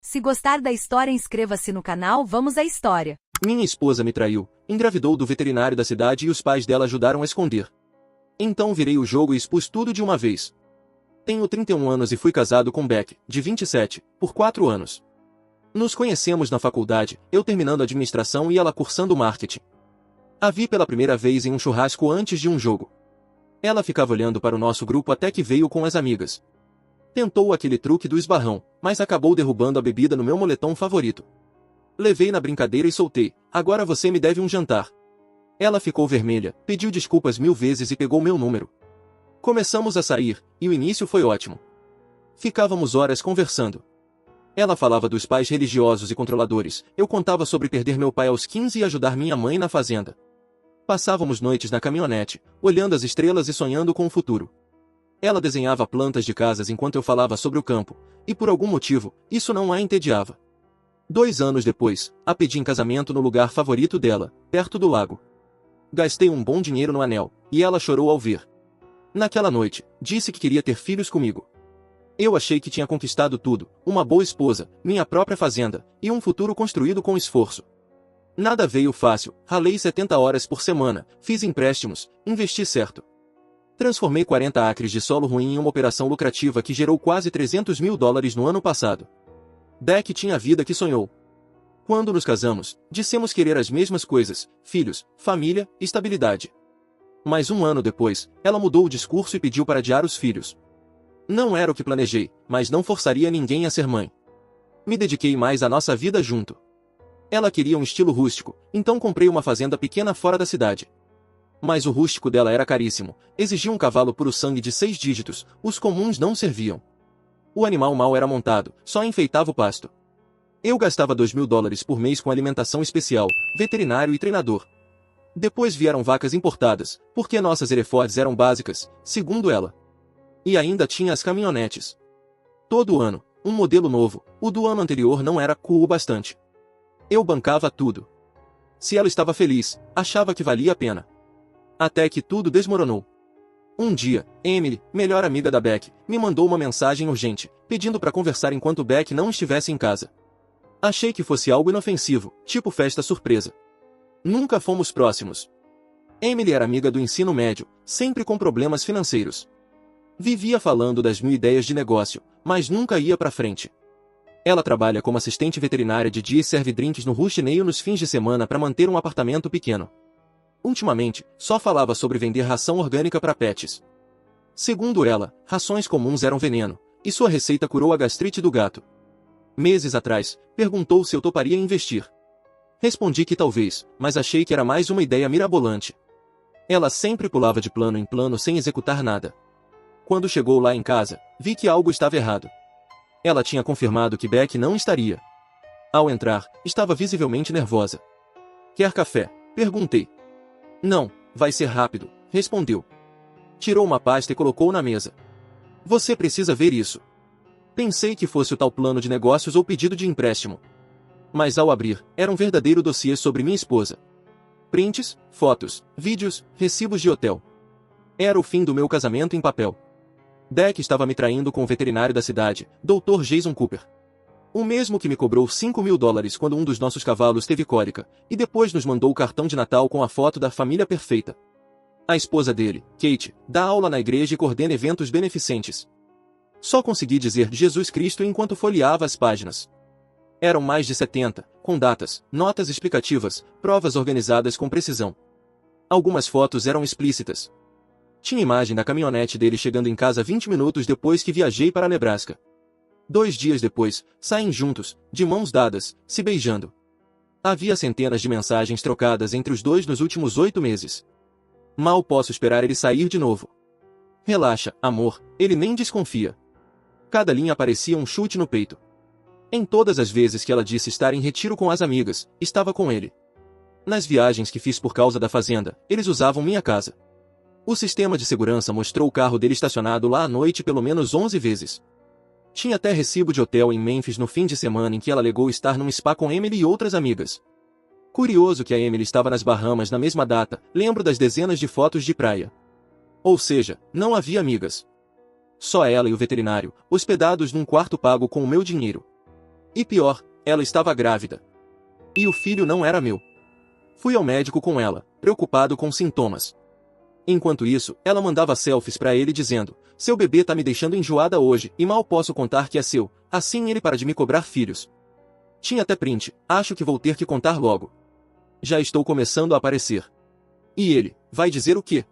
Se gostar da história, inscreva-se no canal. Vamos à história. Minha esposa me traiu, engravidou do veterinário da cidade e os pais dela ajudaram a esconder. Então virei o jogo e expus tudo de uma vez. Tenho 31 anos e fui casado com Beck, de 27, por 4 anos. Nos conhecemos na faculdade, eu terminando administração e ela cursando marketing. A vi pela primeira vez em um churrasco antes de um jogo. Ela ficava olhando para o nosso grupo até que veio com as amigas. Tentou aquele truque do esbarrão, mas acabou derrubando a bebida no meu moletom favorito. Levei na brincadeira e soltei, agora você me deve um jantar. Ela ficou vermelha, pediu desculpas 1000 vezes e pegou meu número. Começamos a sair, e o início foi ótimo. Ficávamos horas conversando. Ela falava dos pais religiosos e controladores, eu contava sobre perder meu pai aos 15 e ajudar minha mãe na fazenda. Passávamos noites na caminhonete, olhando as estrelas e sonhando com o futuro. Ela desenhava plantas de casas enquanto eu falava sobre o campo, e por algum motivo, isso não a entediava. 2 anos depois, a pedi em casamento no lugar favorito dela, perto do lago. Gastei um bom dinheiro no anel, e ela chorou ao ver. Naquela noite, disse que queria ter filhos comigo. Eu achei que tinha conquistado tudo, uma boa esposa, minha própria fazenda, e um futuro construído com esforço. Nada veio fácil, ralei 70 horas por semana, fiz empréstimos, investi certo. Transformei 40 acres de solo ruim em uma operação lucrativa que gerou quase $300 mil no ano passado. Beck tinha a vida que sonhou. Quando nos casamos, dissemos querer as mesmas coisas, filhos, família, estabilidade. Mas um ano depois, ela mudou o discurso e pediu para adiar os filhos. Não era o que planejei, mas não forçaria ninguém a ser mãe. Me dediquei mais à nossa vida junto. Ela queria um estilo rústico, então comprei uma fazenda pequena fora da cidade. Mas o rústico dela era caríssimo, exigia um cavalo puro sangue de 6 dígitos, os comuns não serviam. O animal mal era montado, só enfeitava o pasto. Eu gastava $2.000 por mês com alimentação especial, veterinário e treinador. Depois vieram vacas importadas, porque nossas Herefords eram básicas, segundo ela. E ainda tinha as caminhonetes. Todo ano, um modelo novo, o do ano anterior não era cool o bastante. Eu bancava tudo. Se ela estava feliz, achava que valia a pena. Até que tudo desmoronou. Um dia, Emily, melhor amiga da Beck, me mandou uma mensagem urgente, pedindo para conversar enquanto Beck não estivesse em casa. Achei que fosse algo inofensivo, tipo festa surpresa. Nunca fomos próximos. Emily era amiga do ensino médio, sempre com problemas financeiros. Vivia falando das 1000 ideias de negócio, mas nunca ia pra frente. Ela trabalha como assistente veterinária de dia e serve drinks no Rushneio nos fins de semana para manter um apartamento pequeno. Ultimamente, só falava sobre vender ração orgânica para pets. Segundo ela, rações comuns eram veneno, e sua receita curou a gastrite do gato. Meses atrás, perguntou se eu toparia investir. Respondi que talvez, mas achei que era mais uma ideia mirabolante. Ela sempre pulava de plano em plano sem executar nada. Quando chegou lá em casa, vi que algo estava errado. Ela tinha confirmado que Beck não estaria. Ao entrar, estava visivelmente nervosa. Quer café? Perguntei. Não, vai ser rápido, respondeu. Tirou uma pasta e colocou na mesa. Você precisa ver isso. Pensei que fosse o tal plano de negócios ou pedido de empréstimo. Mas ao abrir, era um verdadeiro dossiê sobre minha esposa. Prints, fotos, vídeos, recibos de hotel. Era o fim do meu casamento em papel. Beck estava me traindo com o veterinário da cidade, Dr. Jason Cooper. O mesmo que me cobrou $5.000 quando um dos nossos cavalos teve cólica, e depois nos mandou o cartão de Natal com a foto da família perfeita. A esposa dele, Kate, dá aula na igreja e coordena eventos beneficentes. Só consegui dizer Jesus Cristo enquanto folheava as páginas. Eram mais de 70, com datas, notas explicativas, provas organizadas com precisão. Algumas fotos eram explícitas. Tinha imagem da caminhonete dele chegando em casa 20 minutos depois que viajei para Nebraska. 2 dias depois, saem juntos, de mãos dadas, se beijando. Havia centenas de mensagens trocadas entre os dois nos últimos 8 meses. Mal posso esperar ele sair de novo. Relaxa, amor, ele nem desconfia. Cada linha parecia um chute no peito. Em todas as vezes que ela disse estar em retiro com as amigas, estava com ele. Nas viagens que fiz por causa da fazenda, eles usavam minha casa. O sistema de segurança mostrou o carro dele estacionado lá à noite pelo menos 11 vezes. Tinha até recibo de hotel em Memphis no fim de semana em que ela alegou estar num spa com Emily e outras amigas. Curioso que a Emily estava nas Bahamas na mesma data, lembro das dezenas de fotos de praia. Ou seja, não havia amigas. Só ela e o veterinário, hospedados num quarto pago com o meu dinheiro. E pior, ela estava grávida. E o filho não era meu. Fui ao médico com ela, preocupado com sintomas. Enquanto isso, ela mandava selfies pra ele dizendo: seu bebê tá me deixando enjoada hoje e mal posso contar que é seu, assim ele para de me cobrar filhos. Tinha até print, acho que vou ter que contar logo. Já estou começando a aparecer. E ele, vai dizer o quê?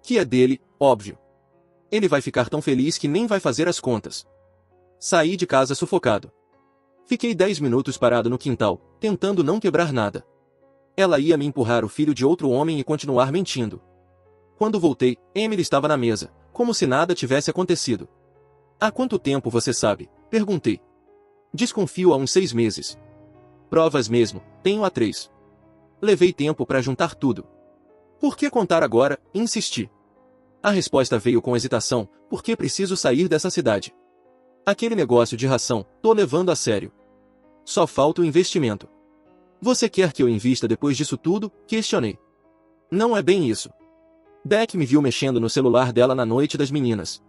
Que é dele, óbvio. Ele vai ficar tão feliz que nem vai fazer as contas. Saí de casa sufocado. Fiquei 10 minutos parado no quintal, tentando não quebrar nada. Ela ia me empurrar o filho de outro homem e continuar mentindo. Quando voltei, Emily estava na mesa, como se nada tivesse acontecido. Há quanto tempo você sabe? Perguntei. Desconfio há uns 6 meses. Provas mesmo, tenho há 3. Levei tempo para juntar tudo. Por que contar agora? Insisti. A resposta veio com hesitação, porque preciso sair dessa cidade. Aquele negócio de ração, tô levando a sério. Só falta o investimento. Você quer que eu invista depois disso tudo? Questionei. Não é bem isso. Beck me viu mexendo no celular dela na noite das meninas.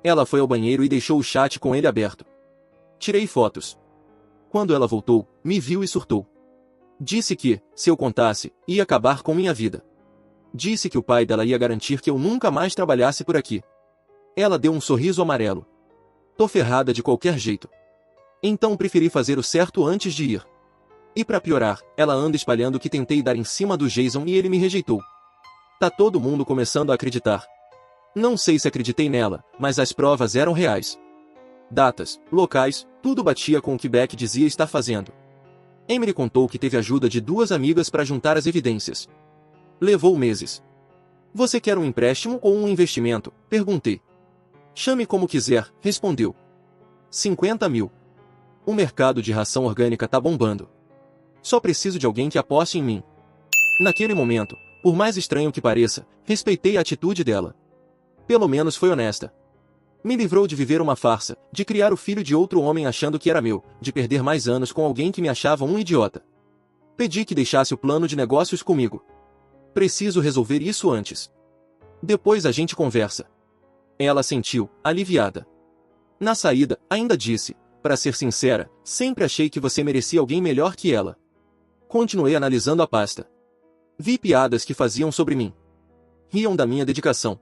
Ela foi ao banheiro e deixou o chat com ele aberto. Tirei fotos. Quando ela voltou, me viu e surtou. Disse que, se eu contasse, ia acabar com minha vida. Disse que o pai dela ia garantir que eu nunca mais trabalhasse por aqui. Ela deu um sorriso amarelo. Tô ferrada de qualquer jeito. Então preferi fazer o certo antes de ir. E pra piorar, ela anda espalhando que tentei dar em cima do Jason e ele me rejeitou. Tá todo mundo começando a acreditar. Não sei se acreditei nela, mas as provas eram reais. Datas, locais, tudo batia com o que Beck dizia estar fazendo. Emily contou que teve ajuda de 2 amigas para juntar as evidências. Levou meses. Você quer um empréstimo ou um investimento? Perguntei. Chame como quiser, respondeu. 50 mil. O mercado de ração orgânica tá bombando. Só preciso de alguém que aposte em mim. Naquele momento, por mais estranho que pareça, respeitei a atitude dela. Pelo menos foi honesta. Me livrou de viver uma farsa, de criar o filho de outro homem achando que era meu, de perder mais anos com alguém que me achava um idiota. Pedi que deixasse o plano de negócios comigo. Preciso resolver isso antes. Depois a gente conversa. Ela sentiu, aliviada. Na saída, ainda disse, para ser sincera, sempre achei que você merecia alguém melhor que ela. Continuei analisando a pasta. Vi piadas que faziam sobre mim. Riam da minha dedicação.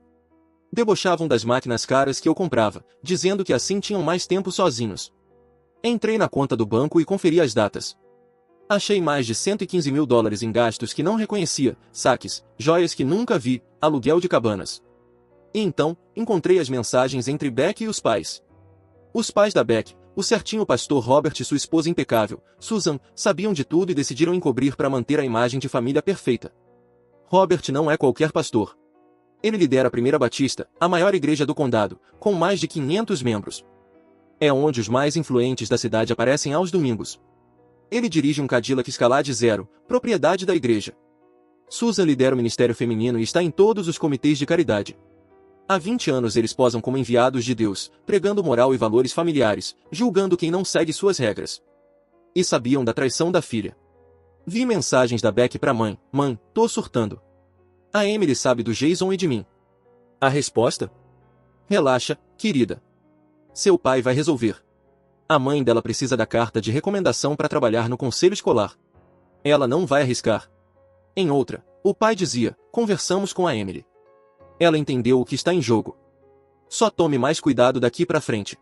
Debochavam das máquinas caras que eu comprava, dizendo que assim tinham mais tempo sozinhos. Entrei na conta do banco e conferi as datas. Achei mais de 115 mil dólares em gastos que não reconhecia, saques, joias que nunca vi, aluguel de cabanas. E então, encontrei as mensagens entre Beck e os pais. Os pais da Beck, o certinho pastor Robert e sua esposa impecável, Susan, sabiam de tudo e decidiram encobrir para manter a imagem de família perfeita. Robert não é qualquer pastor. Ele lidera a Primeira Batista, a maior igreja do condado, com mais de 500 membros. É onde os mais influentes da cidade aparecem aos domingos. Ele dirige um Cadillac Escalade Zero, propriedade da igreja. Susan lidera o ministério feminino e está em todos os comitês de caridade. Há 20 anos eles posam como enviados de Deus, pregando moral e valores familiares, julgando quem não segue suas regras. E sabiam da traição da filha. Vi mensagens da Beck pra mãe: mãe, tô surtando. A Emily sabe do Jason e de mim. A resposta? Relaxa, querida. Seu pai vai resolver. A mãe dela precisa da carta de recomendação para trabalhar no conselho escolar. Ela não vai arriscar. Em outra, o pai dizia: conversamos com a Emily. Ela entendeu o que está em jogo. Só tome mais cuidado daqui pra frente.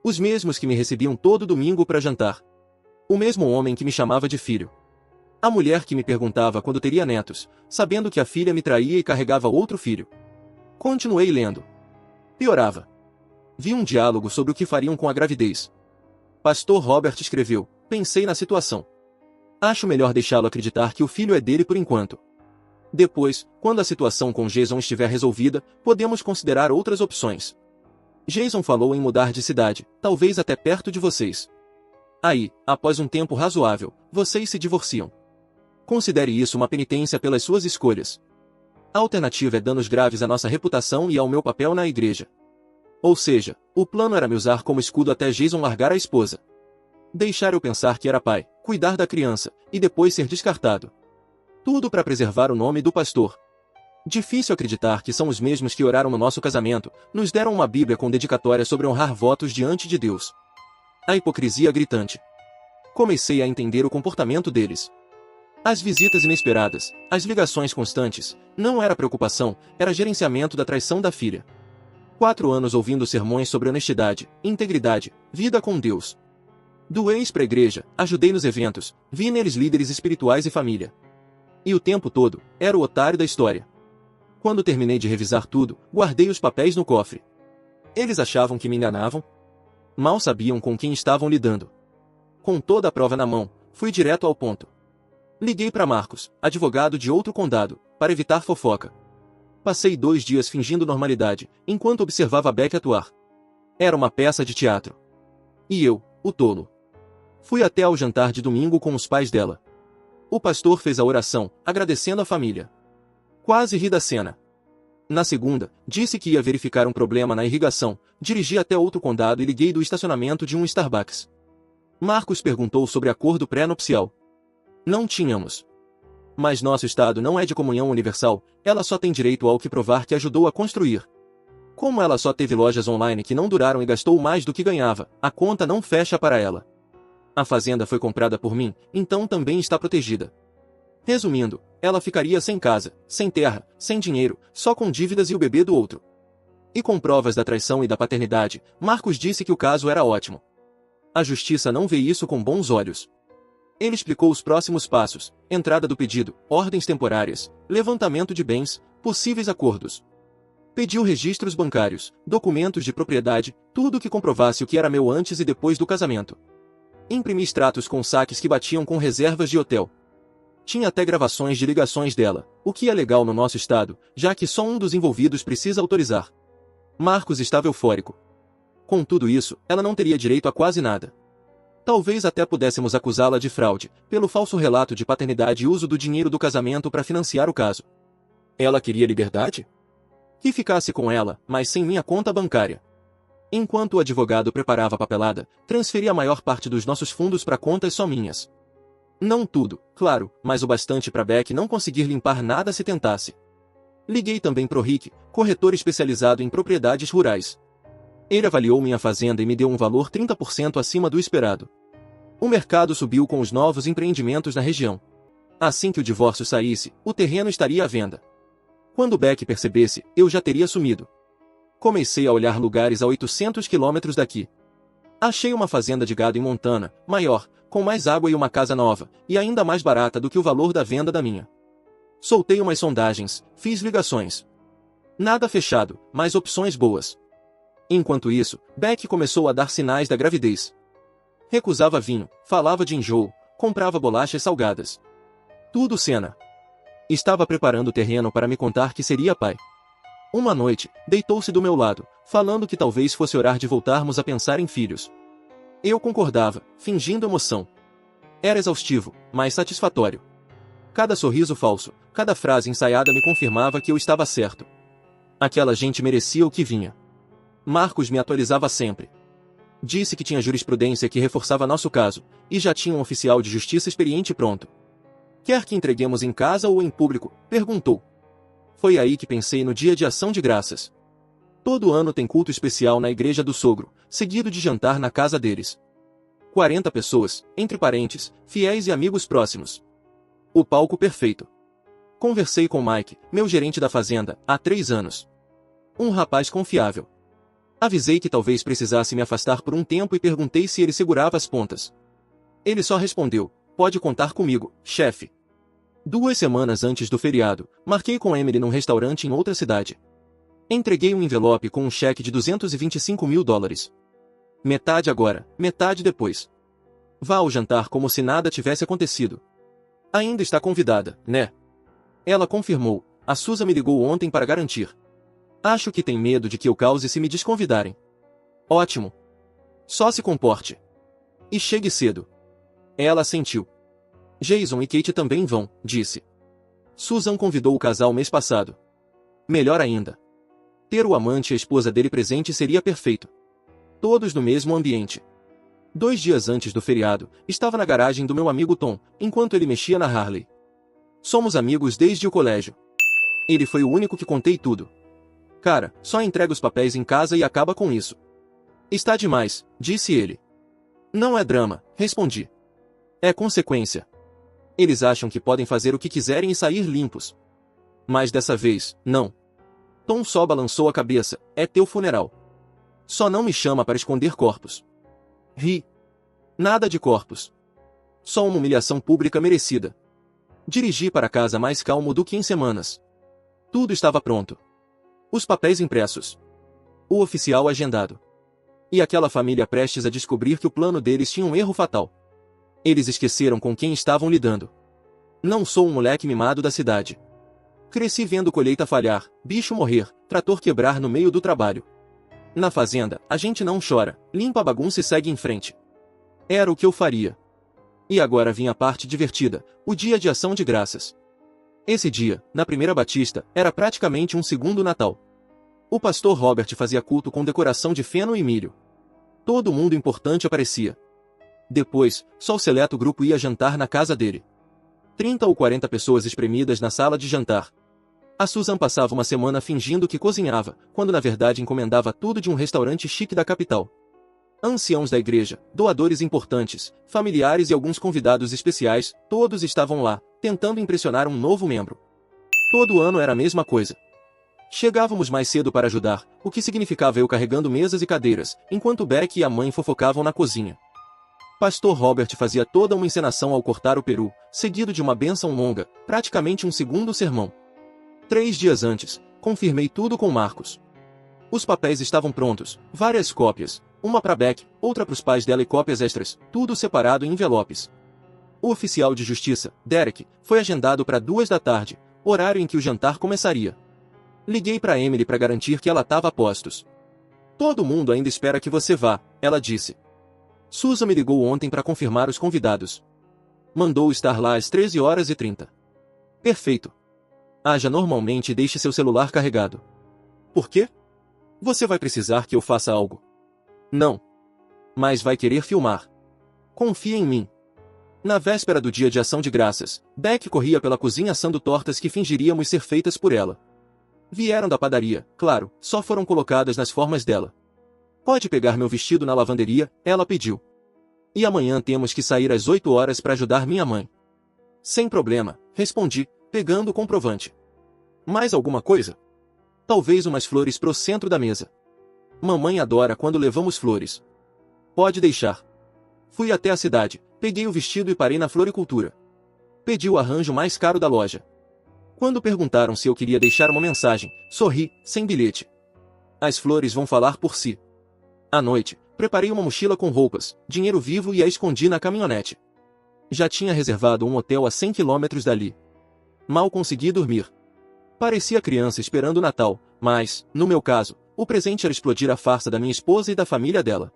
Os mesmos que me recebiam todo domingo para jantar. O mesmo homem que me chamava de filho. A mulher que me perguntava quando teria netos, sabendo que a filha me traía e carregava outro filho. Continuei lendo. Piorava. Vi um diálogo sobre o que fariam com a gravidez. Pastor Robert escreveu: pensei na situação. Acho melhor deixá-lo acreditar que o filho é dele por enquanto. Depois, quando a situação com Jason estiver resolvida, podemos considerar outras opções. Jason falou em mudar de cidade, talvez até perto de vocês. Aí, após um tempo razoável, vocês se divorciam. Considere isso uma penitência pelas suas escolhas. A alternativa é danos graves à nossa reputação e ao meu papel na igreja. Ou seja, o plano era me usar como escudo até Jason largar a esposa. Deixar eu pensar que era pai, cuidar da criança, e depois ser descartado. Tudo para preservar o nome do pastor. Difícil acreditar que são os mesmos que oraram no nosso casamento, nos deram uma Bíblia com dedicatória sobre honrar votos diante de Deus. A hipocrisia gritante. Comecei a entender o comportamento deles. As visitas inesperadas, as ligações constantes, não era preocupação, era gerenciamento da traição da filha. 4 anos ouvindo sermões sobre honestidade, integridade, vida com Deus. Doei para a igreja, ajudei nos eventos, vi neles líderes espirituais e família. E o tempo todo, era o otário da história. Quando terminei de revisar tudo, guardei os papéis no cofre. Eles achavam que me enganavam? Mal sabiam com quem estavam lidando. Com toda a prova na mão, fui direto ao ponto. Liguei para Marcos, advogado de outro condado, para evitar fofoca. Passei 2 dias fingindo normalidade, enquanto observava Beck atuar. Era uma peça de teatro. E eu, o tolo. Fui até ao jantar de domingo com os pais dela. O pastor fez a oração, agradecendo a família. Quase ri da cena. Na segunda, disse que ia verificar um problema na irrigação, dirigi até outro condado e liguei do estacionamento de um Starbucks. Marcos perguntou sobre acordo pré-nupcial. Não tínhamos. Mas nosso estado não é de comunhão universal, ela só tem direito ao que provar que ajudou a construir. Como ela só teve lojas online que não duraram e gastou mais do que ganhava, a conta não fecha para ela. A fazenda foi comprada por mim, então também está protegida. Resumindo, ela ficaria sem casa, sem terra, sem dinheiro, só com dívidas e o bebê do outro. E com provas da traição e da paternidade, Marcos disse que o caso era ótimo. A justiça não vê isso com bons olhos. Ele explicou os próximos passos: entrada do pedido, ordens temporárias, levantamento de bens, possíveis acordos. Pediu registros bancários, documentos de propriedade, tudo que comprovasse o que era meu antes e depois do casamento. Imprimi extratos com saques que batiam com reservas de hotel. Tinha até gravações de ligações dela, o que é legal no nosso estado, já que só um dos envolvidos precisa autorizar. Marcos estava eufórico. Com tudo isso, ela não teria direito a quase nada. Talvez até pudéssemos acusá-la de fraude, pelo falso relato de paternidade e uso do dinheiro do casamento para financiar o caso. Ela queria liberdade? Que ficasse com ela, mas sem minha conta bancária. Enquanto o advogado preparava a papelada, transferi a maior parte dos nossos fundos para contas só minhas. Não tudo, claro, mas o bastante para Beck não conseguir limpar nada se tentasse. Liguei também pro Rick, corretor especializado em propriedades rurais. Ele avaliou minha fazenda e me deu um valor 30% acima do esperado. O mercado subiu com os novos empreendimentos na região. Assim que o divórcio saísse, o terreno estaria à venda. Quando Beck percebesse, eu já teria sumido. Comecei a olhar lugares a 800 quilômetros daqui. Achei uma fazenda de gado em Montana, maior, com mais água e uma casa nova, e ainda mais barata do que o valor da venda da minha. Soltei umas sondagens, fiz ligações. Nada fechado, mas opções boas. Enquanto isso, Beck começou a dar sinais da gravidez. Recusava vinho, falava de enjoo, comprava bolachas salgadas. Tudo cena. Estava preparando o terreno para me contar que seria pai. Uma noite, deitou-se do meu lado, falando que talvez fosse hora de voltarmos a pensar em filhos. Eu concordava, fingindo emoção. Era exaustivo, mas satisfatório. Cada sorriso falso, cada frase ensaiada me confirmava que eu estava certo. Aquela gente merecia o que vinha. Marcos me atualizava sempre. Disse que tinha jurisprudência que reforçava nosso caso, e já tinha um oficial de justiça experiente pronto. Quer que entreguemos em casa ou em público? Perguntou. Foi aí que pensei no dia de ação de graças. Todo ano tem culto especial na igreja do sogro, seguido de jantar na casa deles. 40 pessoas, entre parentes, fiéis e amigos próximos. O palco perfeito. Conversei com Mike, meu gerente da fazenda, há 3 anos. Um rapaz confiável. Avisei que talvez precisasse me afastar por um tempo e perguntei se ele segurava as pontas. Ele só respondeu: pode contar comigo, chefe. 2 semanas antes do feriado, marquei com Emily num restaurante em outra cidade. Entreguei um envelope com um cheque de $225.000. Metade agora, metade depois. Vá ao jantar como se nada tivesse acontecido. Ainda está convidada, né? Ela confirmou. A Susan me ligou ontem para garantir. Acho que tem medo de que eu cause se me desconvidarem. Ótimo. Só se comporte. E chegue cedo. Ela assentiu. Jason e Kate também vão, disse. Susan convidou o casal mês passado. Melhor ainda. Ter o amante e a esposa dele presente seria perfeito. Todos no mesmo ambiente. 2 dias antes do feriado, estava na garagem do meu amigo Tom, enquanto ele mexia na Harley. Somos amigos desde o colégio. Ele foi o único que contei tudo. Cara, só entrega os papéis em casa e acaba com isso. Está demais, disse ele. Não é drama, respondi. É consequência. Eles acham que podem fazer o que quiserem e sair limpos. Mas dessa vez, não. Tom só balançou a cabeça. É teu funeral. Só não me chama para esconder corpos. Ri. Nada de corpos. Só uma humilhação pública merecida. Dirigi para casa mais calmo do que em semanas. Tudo estava pronto. Os papéis impressos. O oficial agendado. E aquela família prestes a descobrir que o plano deles tinha um erro fatal. Eles esqueceram com quem estavam lidando. Não sou um moleque mimado da cidade. Cresci vendo colheita falhar, bicho morrer, trator quebrar no meio do trabalho. Na fazenda, a gente não chora, limpa a bagunça e segue em frente. Era o que eu faria. E agora vinha a parte divertida, o dia de ação de graças. Esse dia, na primeira batista, era praticamente um segundo Natal. O pastor Robert fazia culto com decoração de feno e milho. Todo mundo importante aparecia. Depois, só o seleto grupo ia jantar na casa dele. 30 ou 40 pessoas espremidas na sala de jantar. A Susan passava uma semana fingindo que cozinhava, quando na verdade encomendava tudo de um restaurante chique da capital. Anciãos da igreja, doadores importantes, familiares e alguns convidados especiais, todos estavam lá, tentando impressionar um novo membro. Todo ano era a mesma coisa. Chegávamos mais cedo para ajudar, o que significava eu carregando mesas e cadeiras, enquanto Beck e a mãe fofocavam na cozinha. Pastor Robert fazia toda uma encenação ao cortar o peru, seguido de uma bênção longa, praticamente um segundo sermão. 3 dias antes, confirmei tudo com Marcos. Os papéis estavam prontos, várias cópias, uma para Beck, outra para os pais dela e cópias extras, tudo separado em envelopes. O oficial de justiça, Derek, foi agendado para 2 da tarde, horário em que o jantar começaria. Liguei para Emily para garantir que ela estava a postos. Todo mundo ainda espera que você vá, ela disse. Susan me ligou ontem para confirmar os convidados. Mandou estar lá às 13h30. Perfeito. Haja normalmente e deixe seu celular carregado. Por quê? Você vai precisar que eu faça algo. Não. Mas vai querer filmar. Confia em mim. Na véspera do dia de ação de graças, Beck corria pela cozinha assando tortas que fingiríamos ser feitas por ela. Vieram da padaria, claro, só foram colocadas nas formas dela. Pode pegar meu vestido na lavanderia, ela pediu. E amanhã temos que sair às 8 horas para ajudar minha mãe. Sem problema, respondi, pegando o comprovante. Mais alguma coisa? Talvez umas flores pro centro da mesa. Mamãe adora quando levamos flores. Pode deixar. Fui até a cidade, peguei o vestido e parei na floricultura. Pedi o arranjo mais caro da loja. Quando perguntaram se eu queria deixar uma mensagem, sorri, sem bilhete. As flores vão falar por si. À noite, preparei uma mochila com roupas, dinheiro vivo e a escondi na caminhonete. Já tinha reservado um hotel a 100 quilômetros dali. Mal consegui dormir. Parecia criança esperando o Natal, mas, no meu caso, o presente era explodir a farsa da minha esposa e da família dela.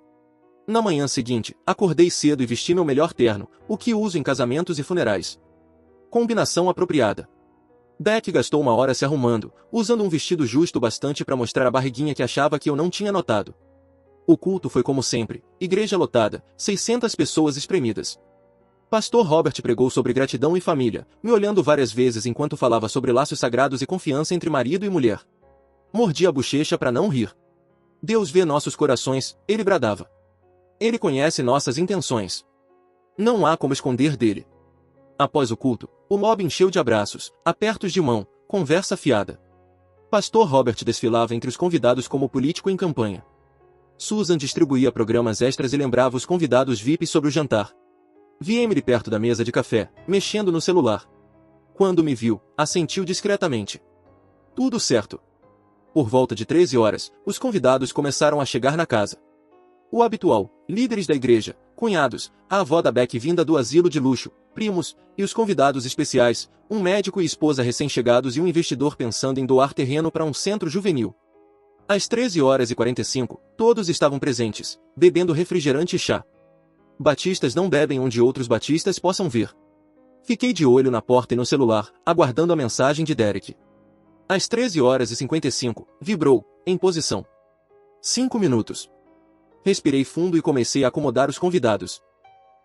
Na manhã seguinte, acordei cedo e vesti meu melhor terno, o que uso em casamentos e funerais. Combinação apropriada. Beck gastou 1 hora se arrumando, usando um vestido justo bastante para mostrar a barriguinha que achava que eu não tinha notado. O culto foi como sempre, igreja lotada, 600 pessoas espremidas. Pastor Robert pregou sobre gratidão e família, me olhando várias vezes enquanto falava sobre laços sagrados e confiança entre marido e mulher. Mordi a bochecha para não rir. Deus vê nossos corações, ele bradava. Ele conhece nossas intenções. Não há como esconder dele. Após o culto, o mob encheu de abraços, apertos de mão, conversa fiada. Pastor Robert desfilava entre os convidados como político em campanha. Susan distribuía programas extras e lembrava os convidados VIP sobre o jantar. Vi Emily perto da mesa de café, mexendo no celular. Quando me viu, assentiu discretamente. Tudo certo. Por volta de 13 horas, os convidados começaram a chegar na casa. O habitual, líderes da igreja, cunhados, a avó da Beck vinda do asilo de luxo, primos, e os convidados especiais, um médico e esposa recém-chegados e um investidor pensando em doar terreno para um centro juvenil. Às 13h45, todos estavam presentes, bebendo refrigerante e chá. Batistas não bebem onde outros batistas possam ver. Fiquei de olho na porta e no celular, aguardando a mensagem de Derek. Às 13h55, vibrou, em posição. 5 minutos. Respirei fundo e comecei a acomodar os convidados.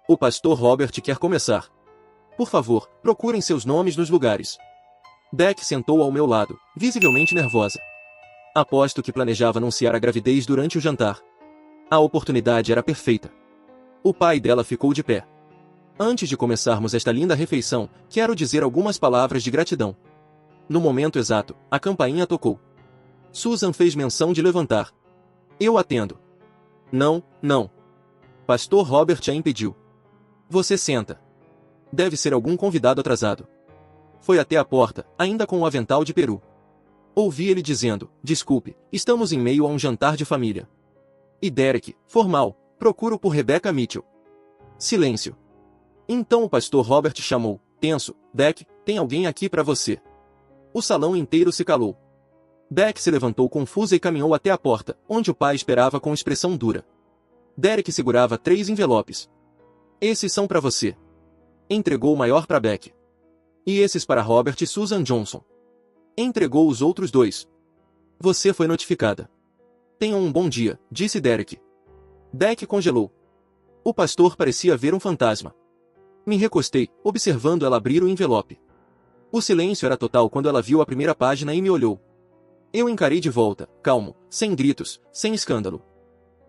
O pastor Robert quer começar. Por favor, procurem seus nomes nos lugares. Beck sentou ao meu lado, visivelmente nervosa. Aposto que planejava anunciar a gravidez durante o jantar. A oportunidade era perfeita. O pai dela ficou de pé. Antes de começarmos esta linda refeição, quero dizer algumas palavras de gratidão. No momento exato, a campainha tocou. Susan fez menção de levantar. Eu atendo. Não, não. Pastor Robert a impediu. Você senta. Deve ser algum convidado atrasado. Foi até a porta, ainda com o avental de peru. Ouvi ele dizendo, desculpe, estamos em meio a um jantar de família. E Derek, formal, procuro por Rebecca Mitchell. Silêncio. Então o pastor Robert chamou, tenso, Beck, tem alguém aqui para você. O salão inteiro se calou. Beck se levantou confusa e caminhou até a porta, onde o pai esperava com expressão dura. Derek segurava 3 envelopes. Esses são para você. Entregou o maior para Beck. E esses para Robert e Susan Johnson. Entregou os outros 2. Você foi notificada. Tenham um bom dia, disse Derek. Beck congelou. O pastor parecia ver um fantasma. Me recostei, observando ela abrir o envelope. O silêncio era total quando ela viu a primeira página e me olhou. Eu encarei de volta, calmo, sem gritos, sem escândalo.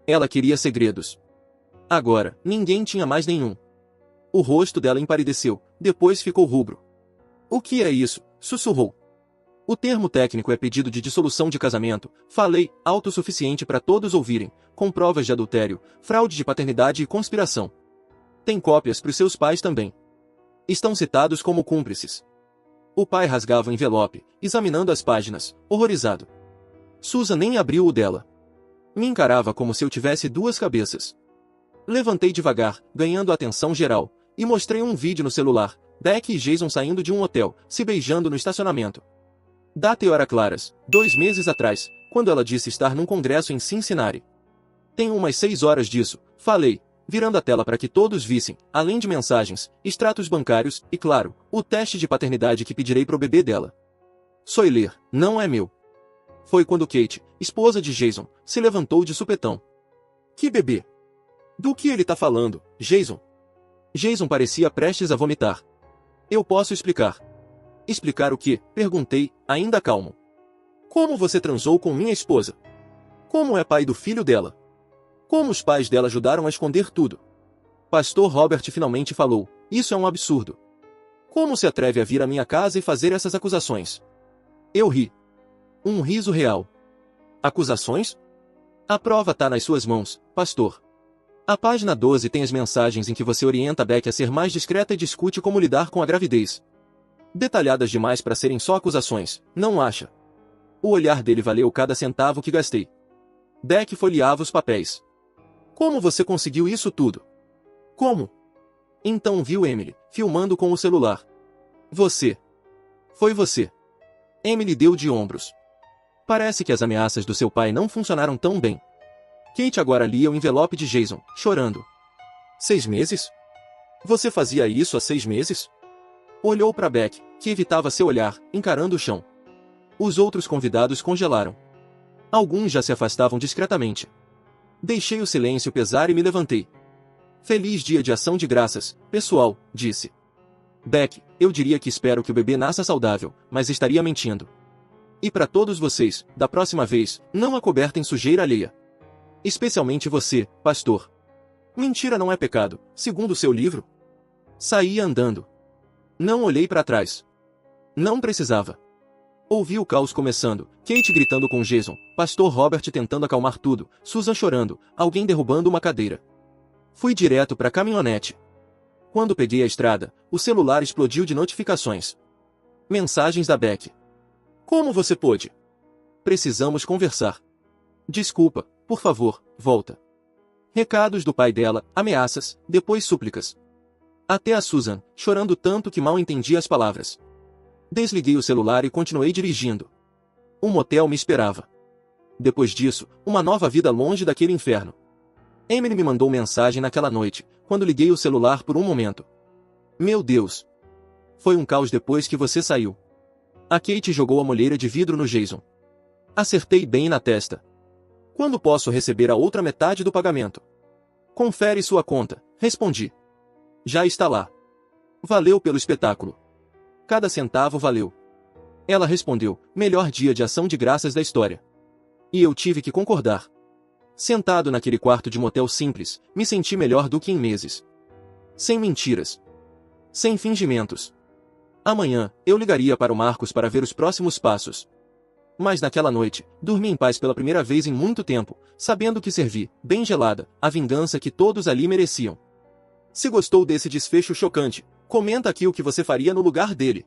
Ela queria segredos. Agora, ninguém tinha mais nenhum. O rosto dela empalideceu, depois ficou rubro. O que é isso? Sussurrou. O termo técnico é pedido de dissolução de casamento, falei, autossuficiente para todos ouvirem, com provas de adultério, fraude de paternidade e conspiração. Tem cópias para os seus pais também. Estão citados como cúmplices. O pai rasgava o envelope, examinando as páginas, horrorizado. Susan nem abriu o dela. Me encarava como se eu tivesse 2 cabeças. Levantei devagar, ganhando a atenção geral, e mostrei um vídeo no celular, Beck e Jason saindo de um hotel, se beijando no estacionamento. Data e hora claras, 2 meses atrás, quando ela disse estar num congresso em Cincinnati. Tenho umas 6 horas disso, falei, virando a tela para que todos vissem, além de mensagens, extratos bancários e, claro, o teste de paternidade que pedirei pro bebê dela. Soiler, não é meu. Foi quando Kate, esposa de Jason, se levantou de supetão. Que bebê? Do que ele tá falando, Jason? Jason parecia prestes a vomitar. Eu posso explicar. Explicar o quê? Perguntei, ainda calmo. Como você transou com minha esposa? Como é pai do filho dela? Como os pais dela ajudaram a esconder tudo? Pastor Robert finalmente falou, isso é um absurdo. Como se atreve a vir à minha casa e fazer essas acusações? Eu ri. Um riso real. Acusações? A prova tá nas suas mãos, pastor. A página 12 tem as mensagens em que você orienta Beck a ser mais discreta e discute como lidar com a gravidez. Detalhadas demais para serem só acusações, não acha? O olhar dele valeu cada centavo que gastei. Beck folheava os papéis. Como você conseguiu isso tudo? Como? Então viu Emily, filmando com o celular. Você. Foi você. Emily deu de ombros. Parece que as ameaças do seu pai não funcionaram tão bem. Kate agora lia o envelope de Jason, chorando. 6 meses? Você fazia isso há 6 meses? Olhou para Beck, que evitava seu olhar, encarando o chão. Os outros convidados congelaram. Alguns já se afastavam discretamente. Deixei o silêncio pesar e me levantei. Feliz dia de ação de graças, pessoal, disse. Beck, eu diria que espero que o bebê nasça saudável, mas estaria mentindo. E para todos vocês, da próxima vez, não acobertem sujeira alheia. Especialmente você, pastor. Mentira não é pecado, segundo o seu livro. Saí andando. Não olhei para trás. Não precisava. Ouvi o caos começando, Kate gritando com Jason, pastor Robert tentando acalmar tudo, Susan chorando, alguém derrubando uma cadeira. Fui direto para a caminhonete. Quando peguei a estrada, o celular explodiu de notificações. Mensagens da Beck. Como você pôde? Precisamos conversar. Desculpa, por favor, volta. Recados do pai dela, ameaças, depois súplicas. Até a Susan, chorando tanto que mal entendia as palavras. Desliguei o celular e continuei dirigindo. Um motel me esperava. Depois disso, uma nova vida longe daquele inferno. Emily me mandou mensagem naquela noite, quando liguei o celular por um momento. Meu Deus! Foi um caos depois que você saiu. A Kate jogou a molheira de vidro no Jason. Acertei bem na testa. Quando posso receber a outra metade do pagamento? Confere sua conta, respondi. Já está lá. Valeu pelo espetáculo. Cada centavo valeu. Ela respondeu, melhor dia de ação de graças da história. E eu tive que concordar. Sentado naquele quarto de motel simples, me senti melhor do que em meses. Sem mentiras. Sem fingimentos. Amanhã, eu ligaria para o Marcos para ver os próximos passos. Mas naquela noite, dormi em paz pela primeira vez em muito tempo, sabendo que servi, bem gelada, a vingança que todos ali mereciam. Se gostou desse desfecho chocante, comenta aqui o que você faria no lugar dele.